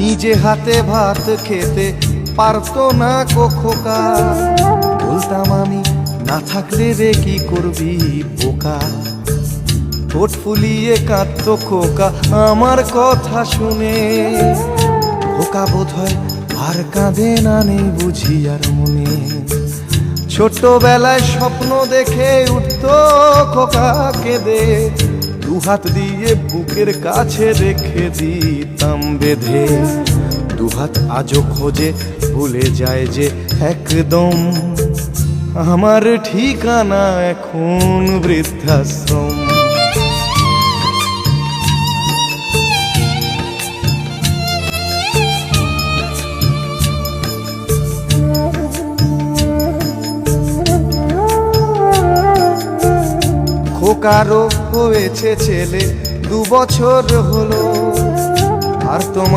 নিজে হাতে ভাত খেতে পারতো না খোকা। বলতাম আমি, না থাকলে রে কি করবি বোকা। ঠোঁট ফুলিয়ে কাঁদতো খোকা আমার কথা শুনে। খোকা বোধহয় আর কাঁদে না, নেই বুঝি আর মনে। ছোটবেলায় স্বপ্ন দেখে উঠতো খোকা কেঁদে, দুহাত দিয়ে বুকের কাছে রেখে দিতাম বেঁধে। দুহাত আজও খোঁজে, ভুলে যায় যে একদম। আমার ঠিকানা এখন বৃদ্ধাশ্রম। খোকারও হয়েছে ছেলে, 2 বছর হলো। আর তোমার